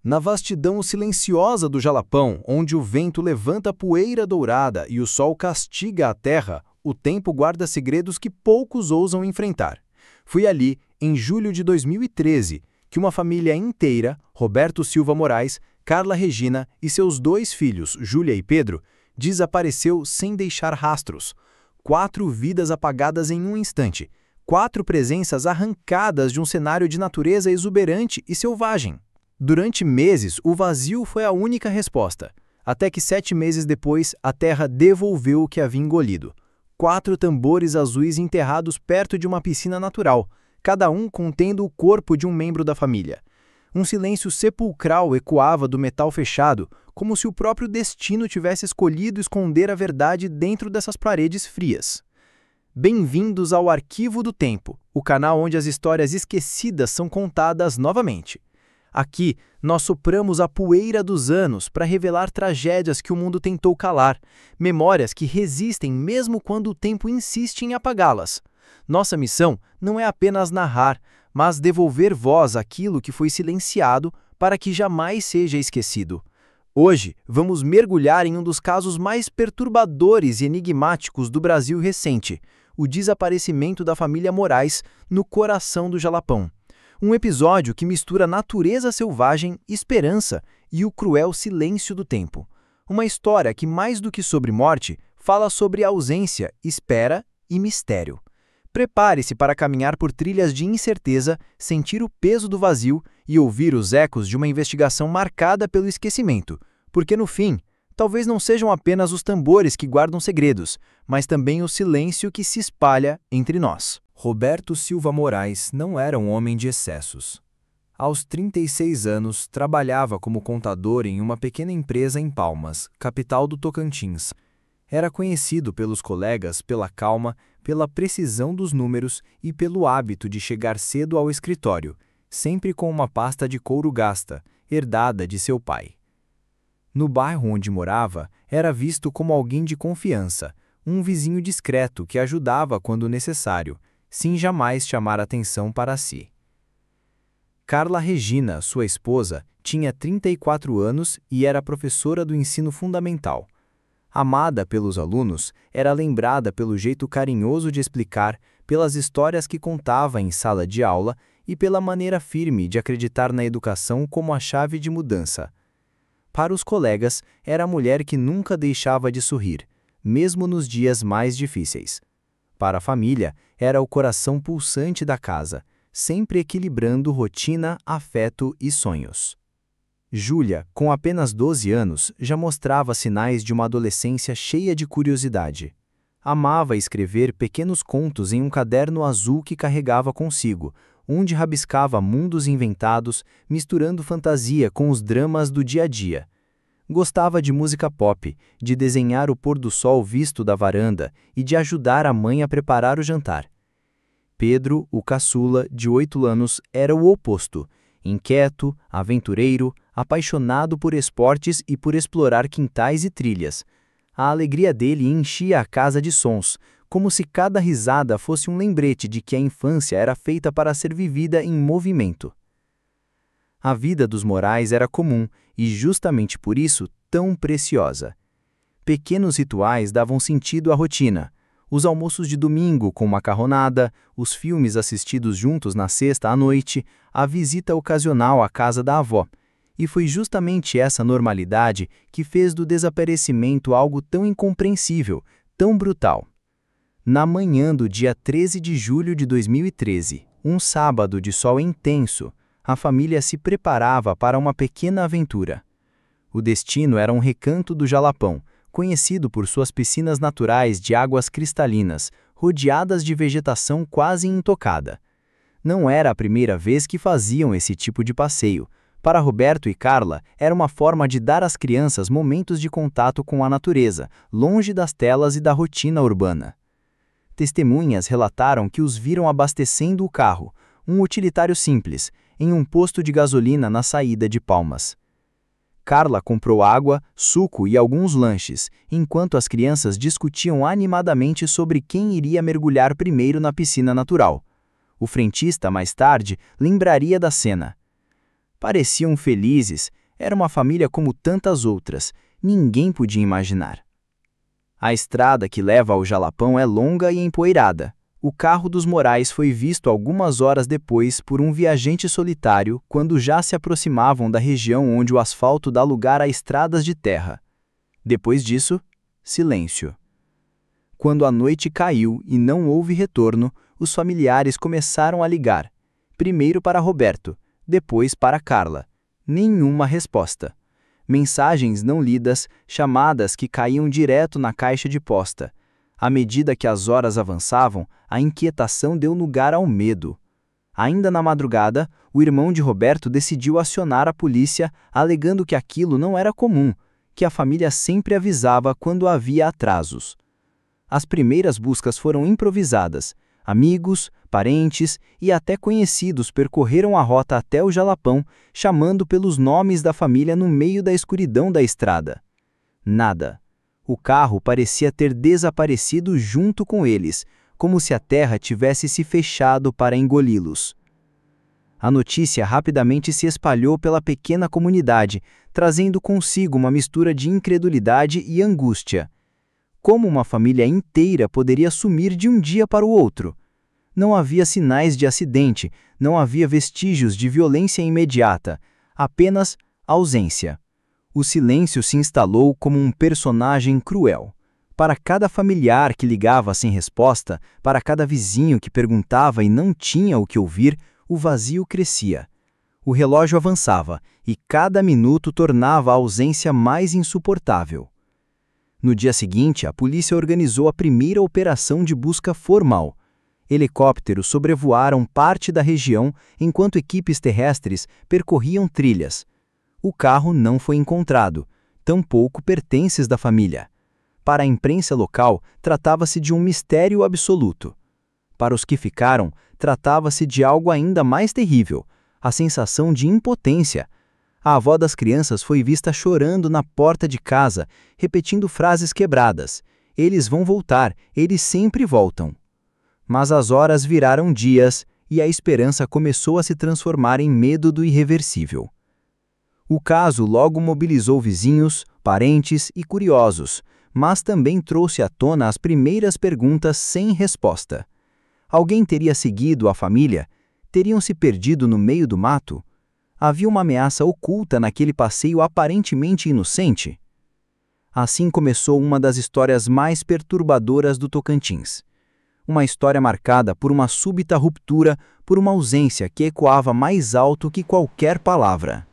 Na vastidão silenciosa do Jalapão, onde o vento levanta poeira dourada e o sol castiga a terra, o tempo guarda segredos que poucos ousam enfrentar. Foi ali, em julho de 2013, que uma família inteira, Roberto Silva Moraes, Carla Regina e seus 2 filhos, Júlia e Pedro, desapareceu sem deixar rastros. 4 vidas apagadas em um instante, 4 presenças arrancadas de um cenário de natureza exuberante e selvagem. Durante meses, o vazio foi a única resposta, até que 7 meses depois, a terra devolveu o que havia engolido. 4 tambores azuis enterrados perto de uma piscina natural, cada um contendo o corpo de um membro da família. Um silêncio sepulcral ecoava do metal fechado, como se o próprio destino tivesse escolhido esconder a verdade dentro dessas paredes frias. Bem-vindos ao Arquivo do Tempo, o canal onde as histórias esquecidas são contadas novamente. Aqui, nós sopramos a poeira dos anos para revelar tragédias que o mundo tentou calar, memórias que resistem mesmo quando o tempo insiste em apagá-las. Nossa missão não é apenas narrar, mas devolver voz àquilo que foi silenciado para que jamais seja esquecido. Hoje, vamos mergulhar em um dos casos mais perturbadores e enigmáticos do Brasil recente, o desaparecimento da família Moraes no coração do Jalapão. Um episódio que mistura natureza selvagem, esperança e o cruel silêncio do tempo. Uma história que, mais do que sobre morte, fala sobre ausência, espera e mistério. Prepare-se para caminhar por trilhas de incerteza, sentir o peso do vazio e ouvir os ecos de uma investigação marcada pelo esquecimento, porque no fim, talvez não sejam apenas os tambores que guardam segredos, mas também o silêncio que se espalha entre nós. Roberto Silva Moraes não era um homem de excessos. Aos 36 anos, trabalhava como contador em uma pequena empresa em Palmas, capital do Tocantins. Era conhecido pelos colegas pela calma, pela precisão dos números e pelo hábito de chegar cedo ao escritório, sempre com uma pasta de couro gasta, herdada de seu pai. No bairro onde morava, era visto como alguém de confiança, um vizinho discreto que ajudava quando necessário, sem jamais chamar atenção para si. Carla Regina, sua esposa, tinha 34 anos e era professora do ensino fundamental. Amada pelos alunos, era lembrada pelo jeito carinhoso de explicar, pelas histórias que contava em sala de aula e pela maneira firme de acreditar na educação como a chave de mudança. Para os colegas, era a mulher que nunca deixava de sorrir, mesmo nos dias mais difíceis. Para a família, era o coração pulsante da casa, sempre equilibrando rotina, afeto e sonhos. Júlia, com apenas 12 anos, já mostrava sinais de uma adolescência cheia de curiosidade. Amava escrever pequenos contos em um caderno azul que carregava consigo, onde rabiscava mundos inventados, misturando fantasia com os dramas do dia a dia. Gostava de música pop, de desenhar o pôr do sol visto da varanda e de ajudar a mãe a preparar o jantar. Pedro, o caçula, de 8 anos, era o oposto, inquieto, aventureiro, apaixonado por esportes e por explorar quintais e trilhas. A alegria dele enchia a casa de sons, como se cada risada fosse um lembrete de que a infância era feita para ser vivida em movimento. A vida dos Moraes era comum e, justamente por isso, tão preciosa. Pequenos rituais davam sentido à rotina. Os almoços de domingo com macarronada, os filmes assistidos juntos na sexta à noite, a visita ocasional à casa da avó. E foi justamente essa normalidade que fez do desaparecimento algo tão incompreensível, tão brutal. Na manhã do dia 13 de julho de 2013, um sábado de sol intenso, a família se preparava para uma pequena aventura. O destino era um recanto do Jalapão, conhecido por suas piscinas naturais de águas cristalinas, rodeadas de vegetação quase intocada. Não era a primeira vez que faziam esse tipo de passeio. Para Roberto e Carla, era uma forma de dar às crianças momentos de contato com a natureza, longe das telas e da rotina urbana. Testemunhas relataram que os viram abastecendo o carro, um utilitário simples, em um posto de gasolina na saída de Palmas. Carla comprou água, suco e alguns lanches, enquanto as crianças discutiam animadamente sobre quem iria mergulhar primeiro na piscina natural. O frentista, mais tarde, lembraria da cena. Pareciam felizes, era uma família como tantas outras, ninguém podia imaginar. A estrada que leva ao Jalapão é longa e empoeirada. O carro dos Morais foi visto algumas horas depois por um viajante solitário quando já se aproximavam da região onde o asfalto dá lugar a estradas de terra. Depois disso, silêncio. Quando a noite caiu e não houve retorno, os familiares começaram a ligar. Primeiro para Roberto, depois para Carla. Nenhuma resposta. Mensagens não lidas, chamadas que caíam direto na caixa de posta. À medida que as horas avançavam, a inquietação deu lugar ao medo. Ainda na madrugada, o irmão de Roberto decidiu acionar a polícia, alegando que aquilo não era comum, que a família sempre avisava quando havia atrasos. As primeiras buscas foram improvisadas. Amigos, parentes e até conhecidos percorreram a rota até o Jalapão, chamando pelos nomes da família no meio da escuridão da estrada. Nada. O carro parecia ter desaparecido junto com eles, como se a terra tivesse se fechado para engoli-los. A notícia rapidamente se espalhou pela pequena comunidade, trazendo consigo uma mistura de incredulidade e angústia. Como uma família inteira poderia sumir de um dia para o outro? Não havia sinais de acidente, não havia vestígios de violência imediata, apenas ausência. O silêncio se instalou como um personagem cruel. Para cada familiar que ligava sem resposta, para cada vizinho que perguntava e não tinha o que ouvir, o vazio crescia. O relógio avançava, e cada minuto tornava a ausência mais insuportável. No dia seguinte, a polícia organizou a primeira operação de busca formal. Helicópteros sobrevoaram parte da região enquanto equipes terrestres percorriam trilhas. O carro não foi encontrado, tampouco pertences da família. Para a imprensa local, tratava-se de um mistério absoluto. Para os que ficaram, tratava-se de algo ainda mais terrível, a sensação de impotência. A avó das crianças foi vista chorando na porta de casa, repetindo frases quebradas. Eles vão voltar, eles sempre voltam. Mas as horas viraram dias e a esperança começou a se transformar em medo do irreversível. O caso logo mobilizou vizinhos, parentes e curiosos, mas também trouxe à tona as primeiras perguntas sem resposta. Alguém teria seguido a família? Teriam se perdido no meio do mato? Havia uma ameaça oculta naquele passeio aparentemente inocente? Assim começou uma das histórias mais perturbadoras do Tocantins. Uma história marcada por uma súbita ruptura, por uma ausência que ecoava mais alto que qualquer palavra.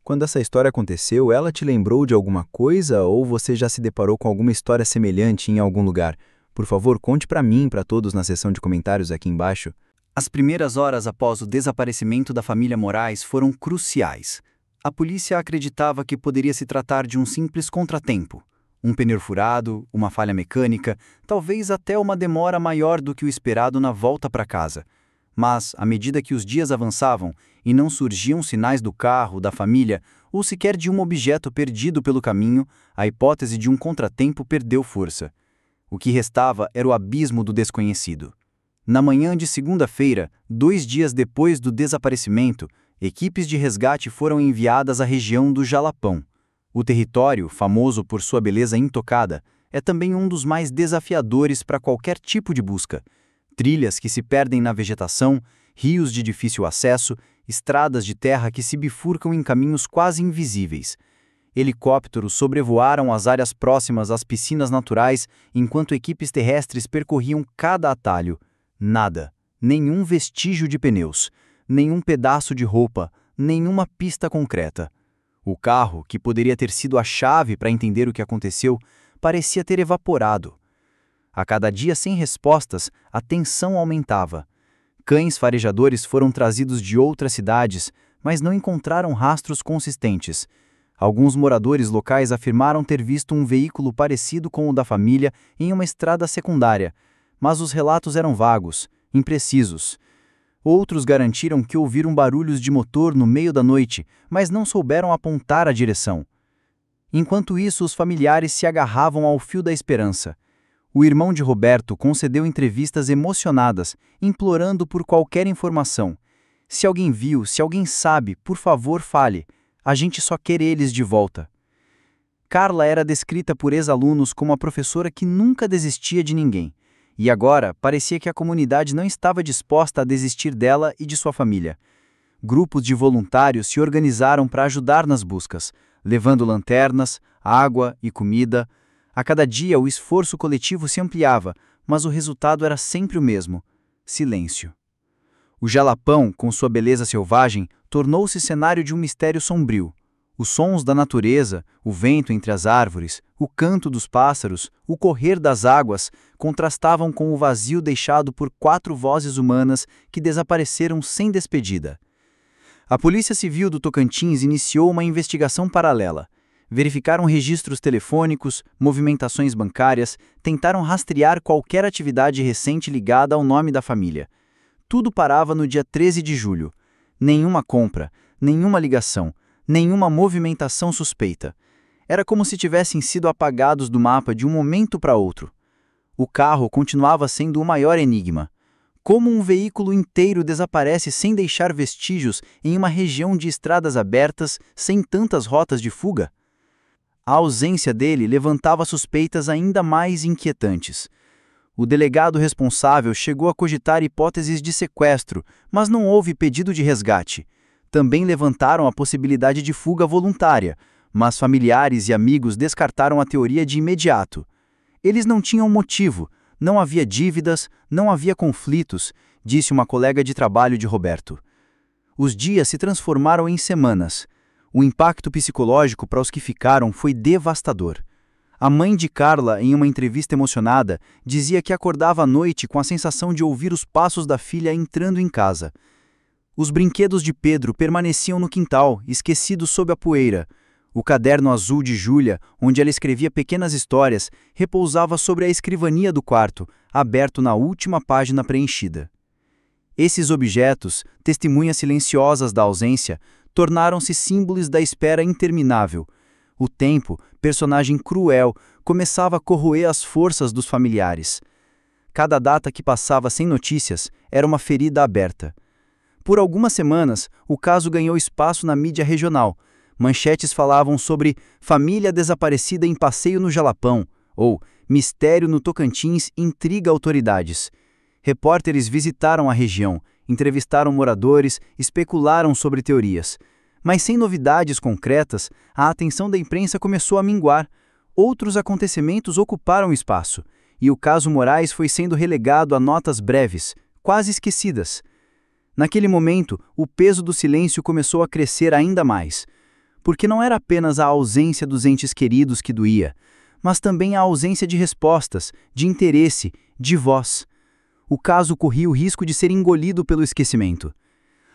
Quando essa história aconteceu, ela te lembrou de alguma coisa ou você já se deparou com alguma história semelhante em algum lugar? Por favor, conte para mim e para todos na seção de comentários aqui embaixo. As primeiras horas após o desaparecimento da família Morais foram cruciais. A polícia acreditava que poderia se tratar de um simples contratempo. Um pneu furado, uma falha mecânica, talvez até uma demora maior do que o esperado na volta para casa. Mas, à medida que os dias avançavam e não surgiam sinais do carro, da família, ou sequer de um objeto perdido pelo caminho, a hipótese de um contratempo perdeu força. O que restava era o abismo do desconhecido. Na manhã de segunda-feira, 2 dias depois do desaparecimento, equipes de resgate foram enviadas à região do Jalapão. O território, famoso por sua beleza intocada, é também um dos mais desafiadores para qualquer tipo de busca. Trilhas que se perdem na vegetação, rios de difícil acesso, estradas de terra que se bifurcam em caminhos quase invisíveis. Helicópteros sobrevoaram as áreas próximas às piscinas naturais enquanto equipes terrestres percorriam cada atalho. Nada, nenhum vestígio de pneus, nenhum pedaço de roupa, nenhuma pista concreta. O carro, que poderia ter sido a chave para entender o que aconteceu, parecia ter evaporado. A cada dia sem respostas, a tensão aumentava. Cães farejadores foram trazidos de outras cidades, mas não encontraram rastros consistentes. Alguns moradores locais afirmaram ter visto um veículo parecido com o da família em uma estrada secundária, mas os relatos eram vagos, imprecisos. Outros garantiram que ouviram barulhos de motor no meio da noite, mas não souberam apontar a direção. Enquanto isso, os familiares se agarravam ao fio da esperança. O irmão de Roberto concedeu entrevistas emocionadas, implorando por qualquer informação. Se alguém viu, se alguém sabe, por favor fale. A gente só quer eles de volta. Carla era descrita por ex-alunos como a professora que nunca desistia de ninguém. E agora, parecia que a comunidade não estava disposta a desistir dela e de sua família. Grupos de voluntários se organizaram para ajudar nas buscas, levando lanternas, água e comida. A cada dia o esforço coletivo se ampliava, mas o resultado era sempre o mesmo: silêncio. O Jalapão, com sua beleza selvagem, tornou-se cenário de um mistério sombrio. Os sons da natureza, o vento entre as árvores, o canto dos pássaros, o correr das águas, contrastavam com o vazio deixado por 4 vozes humanas que desapareceram sem despedida. A Polícia Civil do Tocantins iniciou uma investigação paralela. Verificaram registros telefônicos, movimentações bancárias, tentaram rastrear qualquer atividade recente ligada ao nome da família. Tudo parava no dia 13 de julho. Nenhuma compra, nenhuma ligação, nenhuma movimentação suspeita. Era como se tivessem sido apagados do mapa de um momento para outro. O carro continuava sendo o maior enigma. Como um veículo inteiro desaparece sem deixar vestígios em uma região de estradas abertas, sem tantas rotas de fuga? A ausência dele levantava suspeitas ainda mais inquietantes. O delegado responsável chegou a cogitar hipóteses de sequestro, mas não houve pedido de resgate. Também levantaram a possibilidade de fuga voluntária, mas familiares e amigos descartaram a teoria de imediato. Eles não tinham motivo, não havia dívidas, não havia conflitos, disse uma colega de trabalho de Roberto. Os dias se transformaram em semanas. O impacto psicológico para os que ficaram foi devastador. A mãe de Carla, em uma entrevista emocionada, dizia que acordava à noite com a sensação de ouvir os passos da filha entrando em casa. Os brinquedos de Pedro permaneciam no quintal, esquecidos sob a poeira. O caderno azul de Júlia, onde ela escrevia pequenas histórias, repousava sobre a escrivania do quarto, aberto na última página preenchida. Esses objetos, testemunhas silenciosas da ausência, tornaram-se símbolos da espera interminável. O tempo, personagem cruel, começava a corroer as forças dos familiares. Cada data que passava sem notícias era uma ferida aberta. Por algumas semanas, o caso ganhou espaço na mídia regional. Manchetes falavam sobre família desaparecida em passeio no Jalapão, ou mistério no Tocantins intriga autoridades. Repórteres visitaram a região, entrevistaram moradores, especularam sobre teorias. Mas sem novidades concretas, a atenção da imprensa começou a minguar. Outros acontecimentos ocuparam espaço, e o caso Moraes foi sendo relegado a notas breves, quase esquecidas. Naquele momento, o peso do silêncio começou a crescer ainda mais. Porque não era apenas a ausência dos entes queridos que doía, mas também a ausência de respostas, de interesse, de voz. O caso corria o risco de ser engolido pelo esquecimento.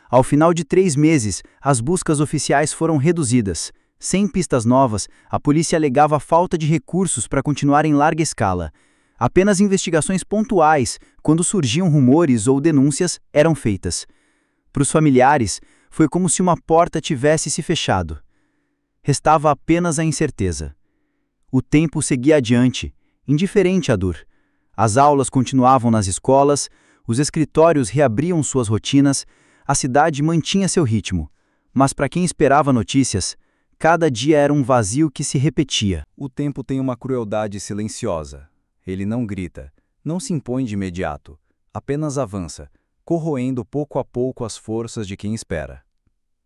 Ao final de 3 meses, as buscas oficiais foram reduzidas. Sem pistas novas, a polícia alegava falta de recursos para continuar em larga escala. Apenas investigações pontuais, quando surgiam rumores ou denúncias, eram feitas. Para os familiares, foi como se uma porta tivesse se fechado. Restava apenas a incerteza. O tempo seguia adiante, indiferente à dor. As aulas continuavam nas escolas, os escritórios reabriam suas rotinas, a cidade mantinha seu ritmo. Mas para quem esperava notícias, cada dia era um vazio que se repetia. O tempo tem uma crueldade silenciosa. Ele não grita, não se impõe de imediato, apenas avança, corroendo pouco a pouco as forças de quem espera.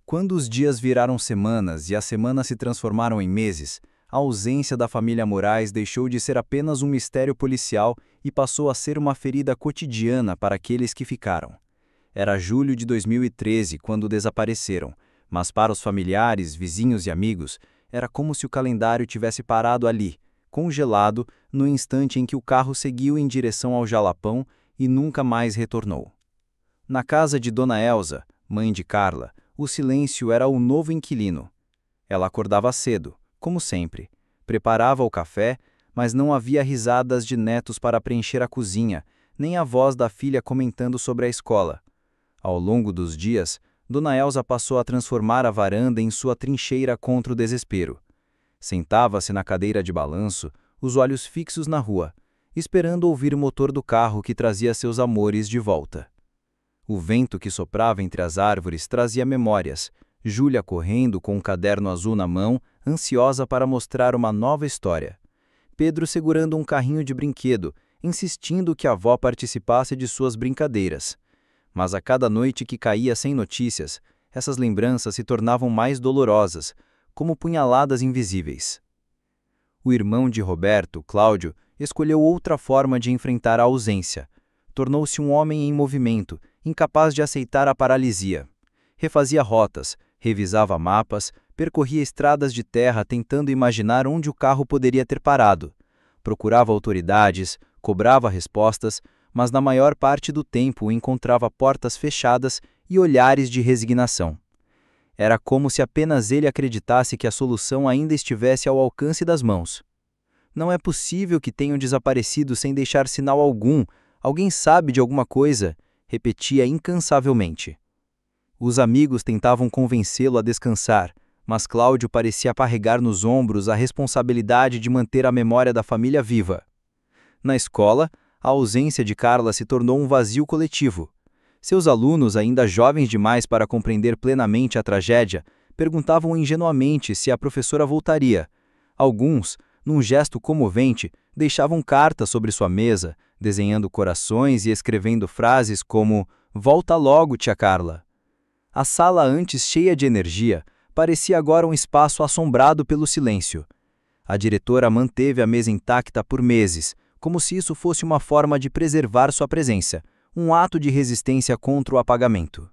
Quando os dias viraram semanas e as semanas se transformaram em meses, a ausência da família Moraes deixou de ser apenas um mistério policial e passou a ser uma ferida cotidiana para aqueles que ficaram. Era julho de 2013 quando desapareceram, mas para os familiares, vizinhos e amigos, era como se o calendário tivesse parado ali, congelado, no instante em que o carro seguiu em direção ao Jalapão e nunca mais retornou. Na casa de Dona Elza, mãe de Carla, o silêncio era o novo inquilino. Ela acordava cedo, como sempre, preparava o café, mas não havia risadas de netos para preencher a cozinha, nem a voz da filha comentando sobre a escola. Ao longo dos dias, Dona Elza passou a transformar a varanda em sua trincheira contra o desespero. Sentava-se na cadeira de balanço, os olhos fixos na rua, esperando ouvir o motor do carro que trazia seus amores de volta. O vento que soprava entre as árvores trazia memórias. Júlia correndo com um caderno azul na mão, ansiosa para mostrar uma nova história. Pedro segurando um carrinho de brinquedo, insistindo que a avó participasse de suas brincadeiras. Mas a cada noite que caía sem notícias, essas lembranças se tornavam mais dolorosas, como punhaladas invisíveis. O irmão de Roberto, Cláudio, escolheu outra forma de enfrentar a ausência. Tornou-se um homem em movimento, incapaz de aceitar a paralisia. Refazia rotas, revisava mapas, percorria estradas de terra tentando imaginar onde o carro poderia ter parado. Procurava autoridades, cobrava respostas, mas na maior parte do tempo encontrava portas fechadas e olhares de resignação. Era como se apenas ele acreditasse que a solução ainda estivesse ao alcance das mãos. Não é possível que tenham desaparecido sem deixar sinal algum. Alguém sabe de alguma coisa, repetia incansavelmente. Os amigos tentavam convencê-lo a descansar, mas Cláudio parecia carregar nos ombros a responsabilidade de manter a memória da família viva. Na escola, a ausência de Carla se tornou um vazio coletivo. Seus alunos, ainda jovens demais para compreender plenamente a tragédia, perguntavam ingenuamente se a professora voltaria. Alguns, num gesto comovente, deixavam cartas sobre sua mesa, desenhando corações e escrevendo frases como "Volta logo, tia Carla". A sala, antes cheia de energia, parecia agora um espaço assombrado pelo silêncio. A diretora manteve a mesa intacta por meses, como se isso fosse uma forma de preservar sua presença, um ato de resistência contra o apagamento.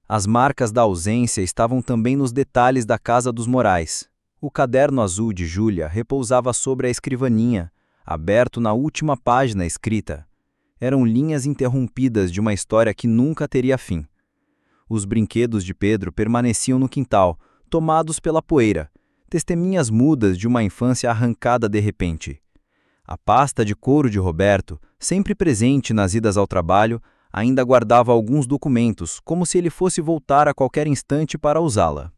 As marcas da ausência estavam também nos detalhes da casa dos Morais. O caderno azul de Júlia repousava sobre a escrivaninha, aberto na última página escrita. Eram linhas interrompidas de uma história que nunca teria fim. Os brinquedos de Pedro permaneciam no quintal, tomados pela poeira, testemunhas mudas de uma infância arrancada de repente. A pasta de couro de Roberto, sempre presente nas idas ao trabalho, ainda guardava alguns documentos, como se ele fosse voltar a qualquer instante para usá-la.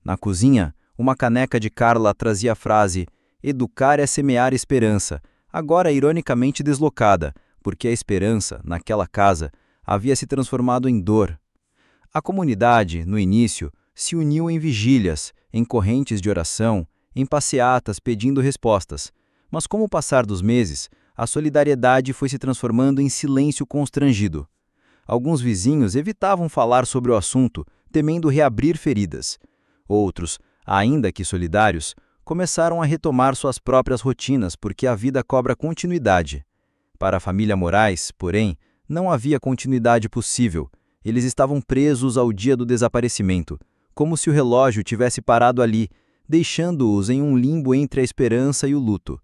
Na cozinha, uma caneca de Carla trazia a frase "Educar é semear esperança", agora ironicamente deslocada, porque a esperança, naquela casa, havia se transformado em dor. A comunidade, no início, se uniu em vigílias, em correntes de oração, em passeatas pedindo respostas. Mas com o passar dos meses, a solidariedade foi se transformando em silêncio constrangido. Alguns vizinhos evitavam falar sobre o assunto, temendo reabrir feridas. Outros, ainda que solidários, começaram a retomar suas próprias rotinas porque a vida cobra continuidade. Para a família Morais, porém, não havia continuidade possível. Eles estavam presos ao dia do desaparecimento, como se o relógio tivesse parado ali, deixando-os em um limbo entre a esperança e o luto.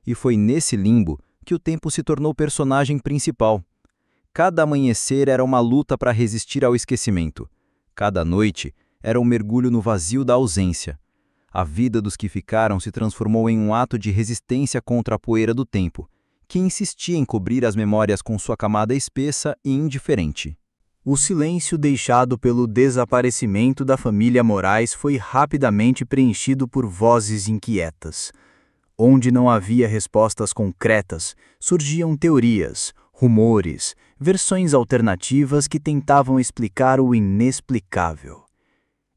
E foi nesse limbo que o tempo se tornou personagem principal. Cada amanhecer era uma luta para resistir ao esquecimento. Cada noite era um mergulho no vazio da ausência. A vida dos que ficaram se transformou em um ato de resistência contra a poeira do tempo, que insistia em cobrir as memórias com sua camada espessa e indiferente. O silêncio deixado pelo desaparecimento da família Morais foi rapidamente preenchido por vozes inquietas. Onde não havia respostas concretas, surgiam teorias, rumores, versões alternativas que tentavam explicar o inexplicável.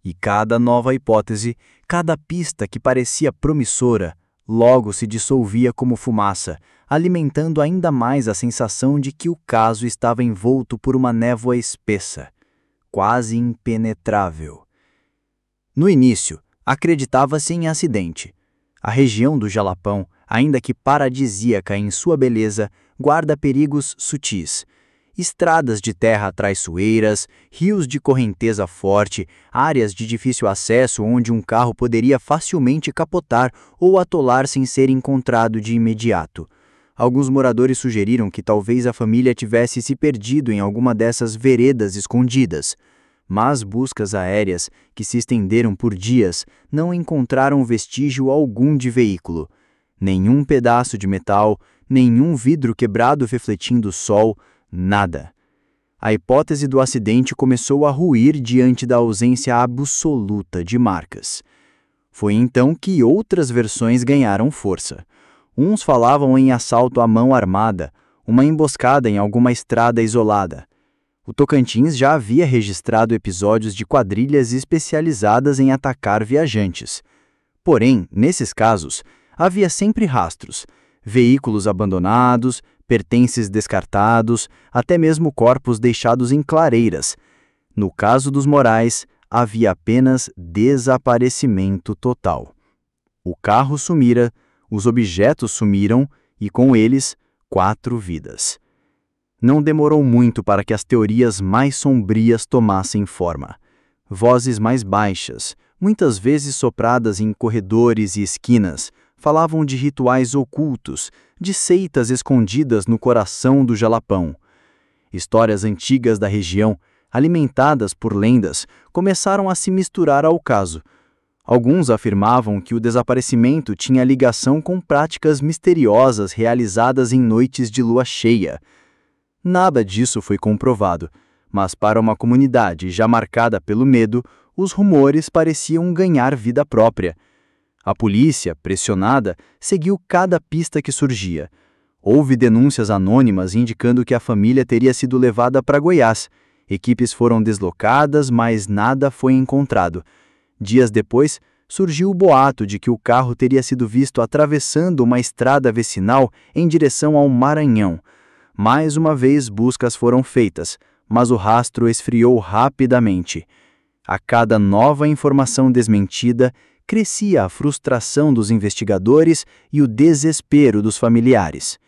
E cada nova hipótese, cada pista que parecia promissora, logo se dissolvia como fumaça, alimentando ainda mais a sensação de que o caso estava envolto por uma névoa espessa, quase impenetrável. No início, acreditava-se em acidente. A região do Jalapão, ainda que paradisíaca em sua beleza, guarda perigos sutis. Estradas de terra traiçoeiras, rios de correnteza forte, áreas de difícil acesso onde um carro poderia facilmente capotar ou atolar sem ser encontrado de imediato. Alguns moradores sugeriram que talvez a família tivesse se perdido em alguma dessas veredas escondidas. Mas buscas aéreas, que se estenderam por dias, não encontraram vestígio algum de veículo. Nenhum pedaço de metal, nenhum vidro quebrado refletindo o sol, nada. A hipótese do acidente começou a ruir diante da ausência absoluta de marcas. Foi então que outras versões ganharam força. Uns falavam em assalto à mão armada, uma emboscada em alguma estrada isolada. O Tocantins já havia registrado episódios de quadrilhas especializadas em atacar viajantes. Porém, nesses casos, havia sempre rastros, veículos abandonados, pertences descartados, até mesmo corpos deixados em clareiras. No caso dos Morais, havia apenas desaparecimento total. O carro sumira, os objetos sumiram e, com eles, 4 vidas. Não demorou muito para que as teorias mais sombrias tomassem forma. Vozes mais baixas, muitas vezes sopradas em corredores e esquinas, falavam de rituais ocultos, de seitas escondidas no coração do Jalapão. Histórias antigas da região, alimentadas por lendas, começaram a se misturar ao caso. Alguns afirmavam que o desaparecimento tinha ligação com práticas misteriosas realizadas em noites de lua cheia. Nada disso foi comprovado, mas para uma comunidade já marcada pelo medo, os rumores pareciam ganhar vida própria. A polícia, pressionada, seguiu cada pista que surgia. Houve denúncias anônimas indicando que a família teria sido levada para Goiás. Equipes foram deslocadas, mas nada foi encontrado. Dias depois, surgiu o boato de que o carro teria sido visto atravessando uma estrada vicinal em direção ao Maranhão. Mais uma vez buscas foram feitas, mas o rastro esfriou rapidamente. A cada nova informação desmentida, crescia a frustração dos investigadores e o desespero dos familiares.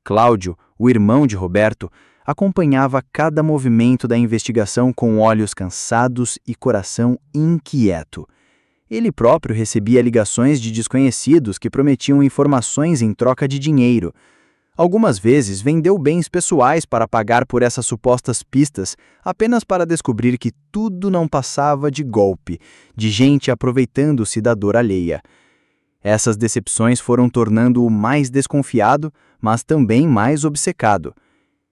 Cláudio, o irmão de Roberto, acompanhava cada movimento da investigação com olhos cansados e coração inquieto. Ele próprio recebia ligações de desconhecidos que prometiam informações em troca de dinheiro. Algumas vezes vendeu bens pessoais para pagar por essas supostas pistas, apenas para descobrir que tudo não passava de golpe, de gente aproveitando-se da dor alheia. Essas decepções foram tornando-o mais desconfiado, mas também mais obcecado.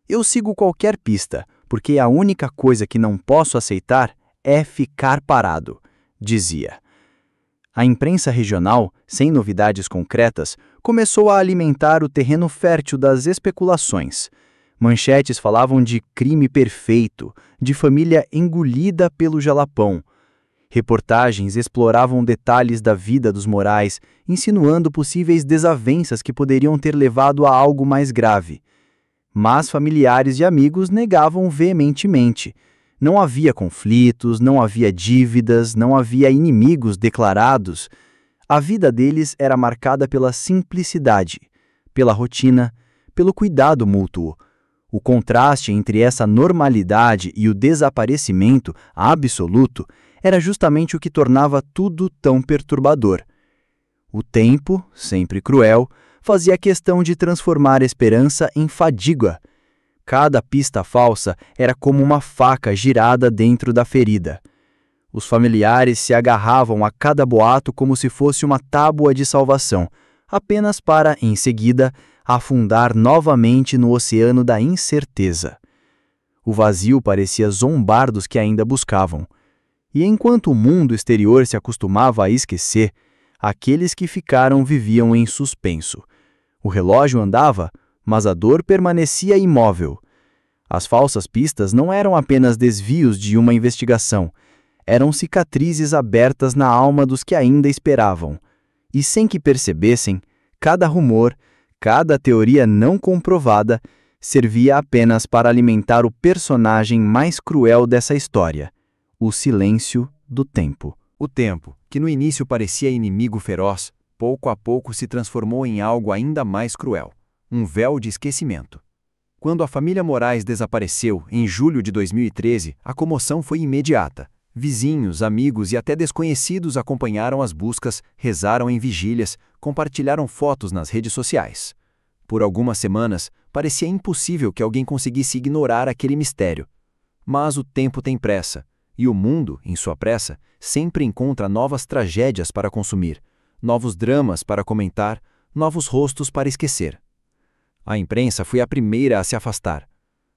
Eu sigo qualquer pista, porque a única coisa que não posso aceitar é ficar parado, dizia. A imprensa regional, sem novidades concretas, começou a alimentar o terreno fértil das especulações. Manchetes falavam de crime perfeito, de família engolida pelo Jalapão. Reportagens exploravam detalhes da vida dos Morais, insinuando possíveis desavenças que poderiam ter levado a algo mais grave. Mas familiares e amigos negavam veementemente. Não havia conflitos, não havia dívidas, não havia inimigos declarados. A vida deles era marcada pela simplicidade, pela rotina, pelo cuidado mútuo. O contraste entre essa normalidade e o desaparecimento absoluto era justamente o que tornava tudo tão perturbador. O tempo, sempre cruel, fazia questão de transformar a esperança em fadiga. Cada pista falsa era como uma faca girada dentro da ferida. Os familiares se agarravam a cada boato como se fosse uma tábua de salvação, apenas para, em seguida, afundar novamente no oceano da incerteza. O vazio parecia zombar dos que ainda buscavam. E enquanto o mundo exterior se acostumava a esquecer, aqueles que ficaram viviam em suspenso. O relógio andava, mas a dor permanecia imóvel. As falsas pistas não eram apenas desvios de uma investigação, eram cicatrizes abertas na alma dos que ainda esperavam. E sem que percebessem, cada rumor, cada teoria não comprovada, servia apenas para alimentar o personagem mais cruel dessa história, o silêncio do tempo. O tempo, que no início parecia inimigo feroz, pouco a pouco se transformou em algo ainda mais cruel, um véu de esquecimento. Quando a família Morais desapareceu, em julho de 2013, a comoção foi imediata. Vizinhos, amigos e até desconhecidos acompanharam as buscas, rezaram em vigílias, compartilharam fotos nas redes sociais. Por algumas semanas, parecia impossível que alguém conseguisse ignorar aquele mistério. Mas o tempo tem pressa, e o mundo, em sua pressa, sempre encontra novas tragédias para consumir, novos dramas para comentar, novos rostos para esquecer. A imprensa foi a primeira a se afastar.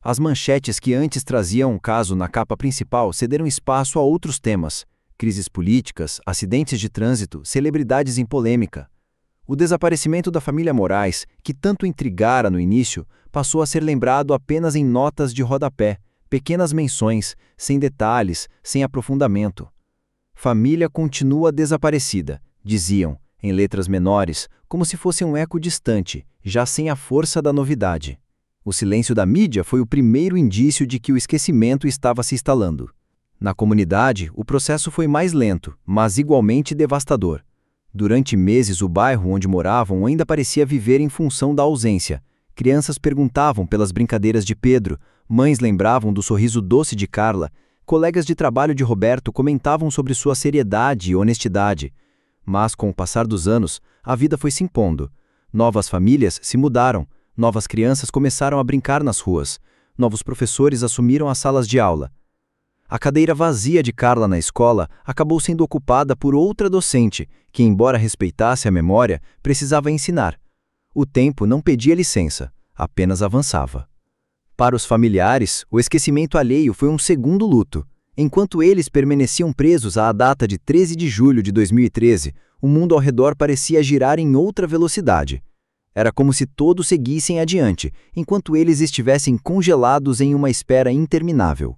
As manchetes que antes traziam o caso na capa principal cederam espaço a outros temas: crises políticas, acidentes de trânsito, celebridades em polêmica. O desaparecimento da família Morais, que tanto intrigara no início, passou a ser lembrado apenas em notas de rodapé, pequenas menções, sem detalhes, sem aprofundamento. Família continua desaparecida, diziam, em letras menores, como se fosse um eco distante, já sem a força da novidade. O silêncio da mídia foi o primeiro indício de que o esquecimento estava se instalando. Na comunidade, o processo foi mais lento, mas igualmente devastador. Durante meses, o bairro onde moravam ainda parecia viver em função da ausência. Crianças perguntavam pelas brincadeiras de Pedro, mães lembravam do sorriso doce de Carla, colegas de trabalho de Roberto comentavam sobre sua seriedade e honestidade. Mas, com o passar dos anos, a vida foi se impondo. Novas famílias se mudaram, novas crianças começaram a brincar nas ruas, novos professores assumiram as salas de aula. A cadeira vazia de Carla na escola acabou sendo ocupada por outra docente, que, embora respeitasse a memória, precisava ensinar. O tempo não pedia licença, apenas avançava. Para os familiares, o esquecimento alheio foi um segundo luto. Enquanto eles permaneciam presos à data de 13 de julho de 2013, o mundo ao redor parecia girar em outra velocidade. Era como se todos seguissem adiante, enquanto eles estivessem congelados em uma espera interminável.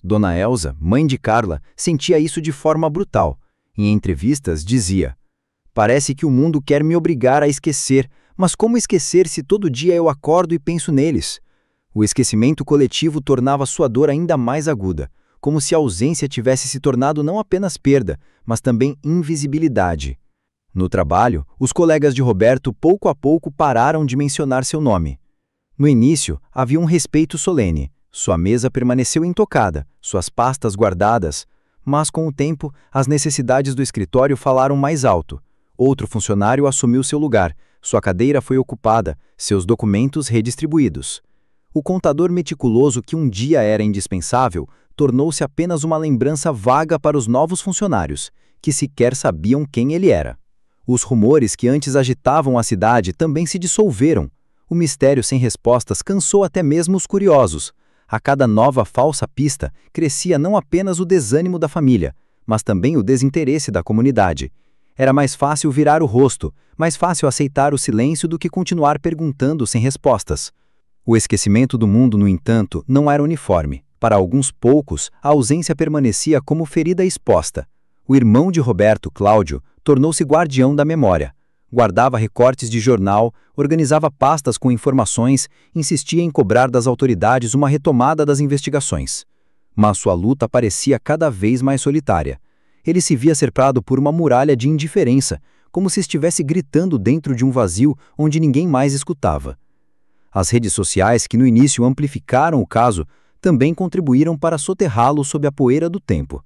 Dona Elsa, mãe de Carla, sentia isso de forma brutal. Em entrevistas, dizia: "Parece que o mundo quer me obrigar a esquecer, mas como esquecer se todo dia eu acordo e penso neles?" O esquecimento coletivo tornava sua dor ainda mais aguda, como se a ausência tivesse se tornado não apenas perda, mas também invisibilidade. No trabalho, os colegas de Roberto pouco a pouco pararam de mencionar seu nome. No início, havia um respeito solene. Sua mesa permaneceu intocada, suas pastas guardadas, mas com o tempo, as necessidades do escritório falaram mais alto. Outro funcionário assumiu seu lugar, sua cadeira foi ocupada, seus documentos redistribuídos. O contador meticuloso que um dia era indispensável tornou-se apenas uma lembrança vaga para os novos funcionários, que sequer sabiam quem ele era. Os rumores que antes agitavam a cidade também se dissolveram. O mistério sem respostas cansou até mesmo os curiosos. A cada nova falsa pista, crescia não apenas o desânimo da família, mas também o desinteresse da comunidade. Era mais fácil virar o rosto, mais fácil aceitar o silêncio do que continuar perguntando sem respostas. O esquecimento do mundo, no entanto, não era uniforme. Para alguns poucos, a ausência permanecia como ferida exposta. O irmão de Roberto, Cláudio, tornou-se guardião da memória. Guardava recortes de jornal, organizava pastas com informações, insistia em cobrar das autoridades uma retomada das investigações. Mas sua luta parecia cada vez mais solitária. Ele se via cercado por uma muralha de indiferença, como se estivesse gritando dentro de um vazio onde ninguém mais escutava. As redes sociais, que no início amplificaram o caso, também contribuíram para soterrá-lo sob a poeira do tempo.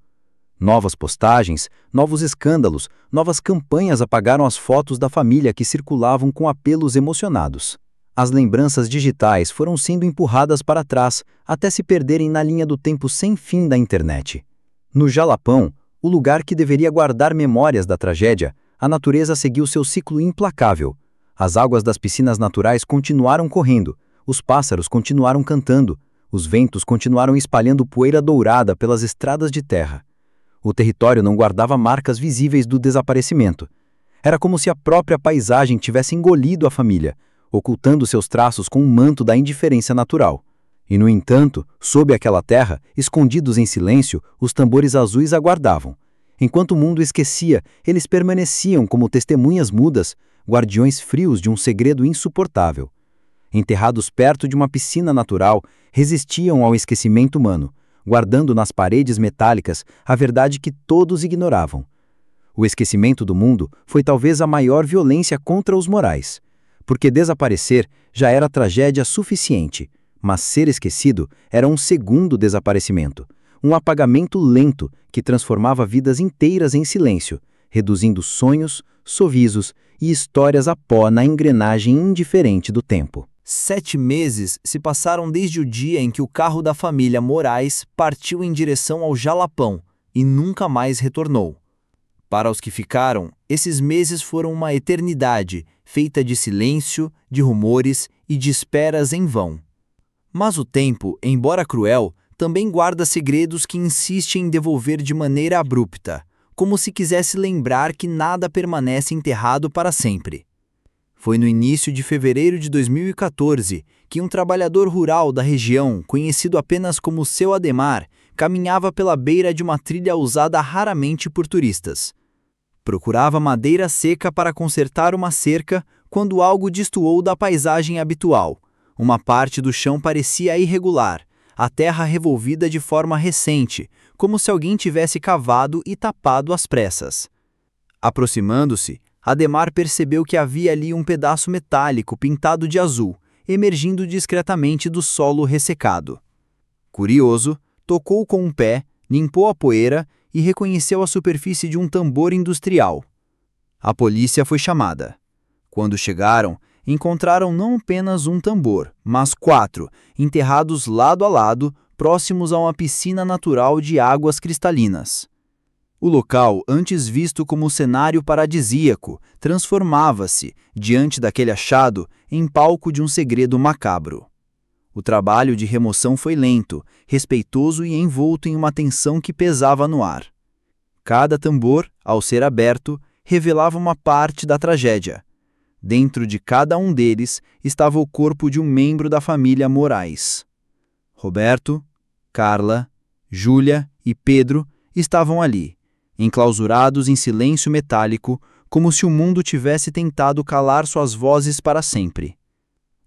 Novas postagens, novos escândalos, novas campanhas apagaram as fotos da família que circulavam com apelos emocionados. As lembranças digitais foram sendo empurradas para trás, até se perderem na linha do tempo sem fim da internet. No Jalapão, o lugar que deveria guardar memórias da tragédia, a natureza seguiu seu ciclo implacável. As águas das piscinas naturais continuaram correndo, os pássaros continuaram cantando, os ventos continuaram espalhando poeira dourada pelas estradas de terra. O território não guardava marcas visíveis do desaparecimento. Era como se a própria paisagem tivesse engolido a família, ocultando seus traços com um manto da indiferença natural. E, no entanto, sob aquela terra, escondidos em silêncio, os tambores azuis aguardavam. Enquanto o mundo esquecia, eles permaneciam como testemunhas mudas, guardiões frios de um segredo insuportável. Enterrados perto de uma piscina natural, resistiam ao esquecimento humano, guardando nas paredes metálicas a verdade que todos ignoravam. O esquecimento do mundo foi talvez a maior violência contra os morais, porque desaparecer já era tragédia suficiente, mas ser esquecido era um segundo desaparecimento, um apagamento lento que transformava vidas inteiras em silêncio, reduzindo sonhos, sorrisos e histórias a pó na engrenagem indiferente do tempo. 7 meses se passaram desde o dia em que o carro da família Moraes partiu em direção ao Jalapão e nunca mais retornou. Para os que ficaram, esses meses foram uma eternidade, feita de silêncio, de rumores e de esperas em vão. Mas o tempo, embora cruel, também guarda segredos que insiste em devolver de maneira abrupta, como se quisesse lembrar que nada permanece enterrado para sempre. Foi no início de fevereiro de 2014 que um trabalhador rural da região, conhecido apenas como Seu Ademar, caminhava pela beira de uma trilha usada raramente por turistas. Procurava madeira seca para consertar uma cerca quando algo destoou da paisagem habitual. Uma parte do chão parecia irregular, a terra revolvida de forma recente, como se alguém tivesse cavado e tapado às pressas. Aproximando-se, Ademar percebeu que havia ali um pedaço metálico pintado de azul, emergindo discretamente do solo ressecado. Curioso, tocou com um pé, limpou a poeira e reconheceu a superfície de um tambor industrial. A polícia foi chamada. Quando chegaram, encontraram não apenas um tambor, mas 4, enterrados lado a lado, próximos a uma piscina natural de águas cristalinas. O local, antes visto como cenário paradisíaco, transformava-se, diante daquele achado, em palco de um segredo macabro. O trabalho de remoção foi lento, respeitoso e envolto em uma tensão que pesava no ar. Cada tambor, ao ser aberto, revelava uma parte da tragédia. Dentro de cada um deles estava o corpo de um membro da família Moraes. Roberto, Carla, Júlia e Pedro estavam ali, enclausurados em silêncio metálico, como se o mundo tivesse tentado calar suas vozes para sempre.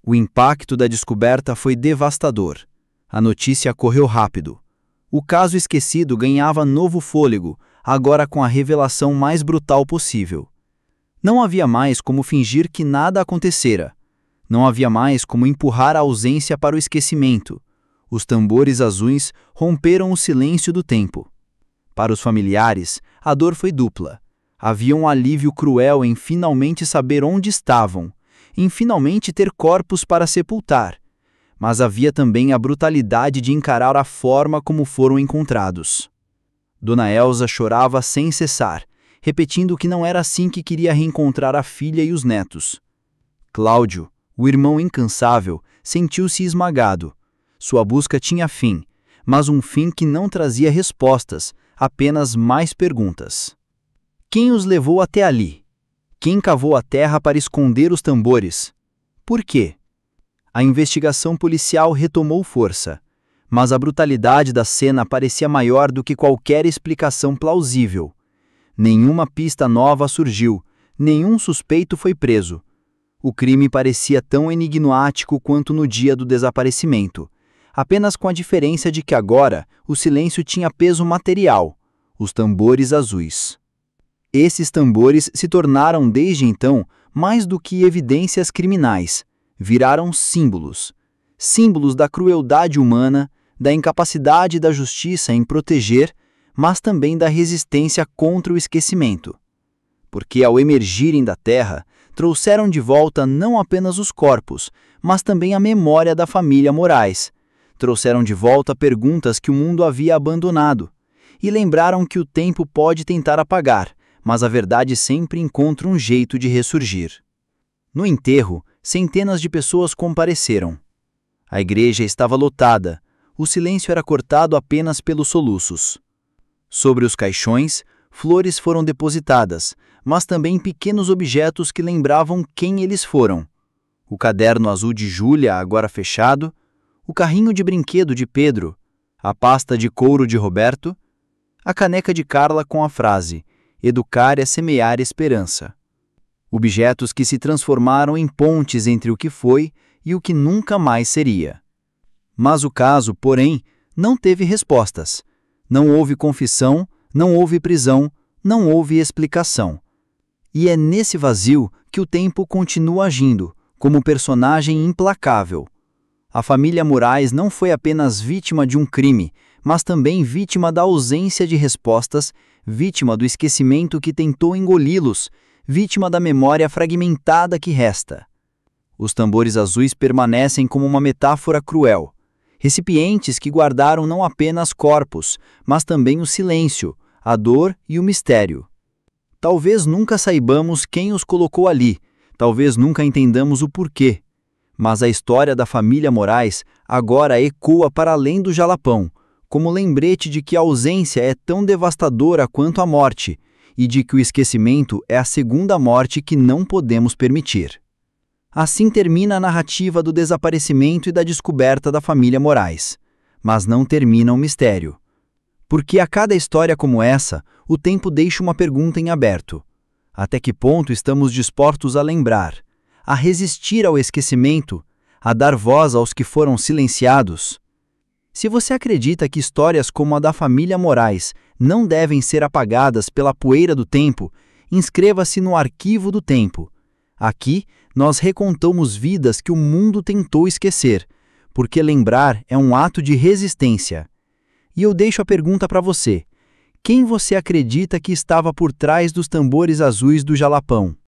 O impacto da descoberta foi devastador. A notícia correu rápido. O caso esquecido ganhava novo fôlego, agora com a revelação mais brutal possível. Não havia mais como fingir que nada acontecera. Não havia mais como empurrar a ausência para o esquecimento. Os tambores azuis romperam o silêncio do tempo. Para os familiares, a dor foi dupla. Havia um alívio cruel em finalmente saber onde estavam, em finalmente ter corpos para sepultar. Mas havia também a brutalidade de encarar a forma como foram encontrados. Dona Elza chorava sem cessar, repetindo que não era assim que queria reencontrar a filha e os netos. Cláudio, o irmão incansável, sentiu-se esmagado. Sua busca tinha fim, mas um fim que não trazia respostas, apenas mais perguntas. Quem os levou até ali? Quem cavou a terra para esconder os tambores? Por quê? A investigação policial retomou força, mas a brutalidade da cena parecia maior do que qualquer explicação plausível. Nenhuma pista nova surgiu, nenhum suspeito foi preso. O crime parecia tão enigmático quanto no dia do desaparecimento, apenas com a diferença de que agora o silêncio tinha peso material, os tambores azuis. Esses tambores se tornaram desde então mais do que evidências criminais, viraram símbolos. Símbolos da crueldade humana, da incapacidade da justiça em proteger, mas também da resistência contra o esquecimento. Porque ao emergirem da terra, trouxeram de volta não apenas os corpos, mas também a memória da família Moraes. Trouxeram de volta perguntas que o mundo havia abandonado. E lembraram que o tempo pode tentar apagar, mas a verdade sempre encontra um jeito de ressurgir. No enterro, centenas de pessoas compareceram. A igreja estava lotada, o silêncio era cortado apenas pelos soluços. Sobre os caixões, flores foram depositadas, mas também pequenos objetos que lembravam quem eles foram. O caderno azul de Júlia, agora fechado, o carrinho de brinquedo de Pedro, a pasta de couro de Roberto, a caneca de Carla com a frase "Educar é semear esperança". Objetos que se transformaram em pontes entre o que foi e o que nunca mais seria. Mas o caso, porém, não teve respostas. Não houve confissão, não houve prisão, não houve explicação. E é nesse vazio que o tempo continua agindo, como personagem implacável. A família Moraes não foi apenas vítima de um crime, mas também vítima da ausência de respostas, vítima do esquecimento que tentou engoli-los, vítima da memória fragmentada que resta. Os tambores azuis permanecem como uma metáfora cruel. Recipientes que guardaram não apenas corpos, mas também o silêncio, a dor e o mistério. Talvez nunca saibamos quem os colocou ali, talvez nunca entendamos o porquê. Mas a história da família Moraes agora ecoa para além do Jalapão, como lembrete de que a ausência é tão devastadora quanto a morte, e de que o esquecimento é a segunda morte que não podemos permitir. Assim termina a narrativa do desaparecimento e da descoberta da família Moraes. Mas não termina o mistério. Porque a cada história como essa, o tempo deixa uma pergunta em aberto. Até que ponto estamos dispostos a lembrar, a resistir ao esquecimento, a dar voz aos que foram silenciados? Se você acredita que histórias como a da família Moraes não devem ser apagadas pela poeira do tempo, inscreva-se no Arquivo do Tempo. Aqui, nós recontamos vidas que o mundo tentou esquecer, porque lembrar é um ato de resistência. E eu deixo a pergunta para você: quem você acredita que estava por trás dos tambores azuis do Jalapão?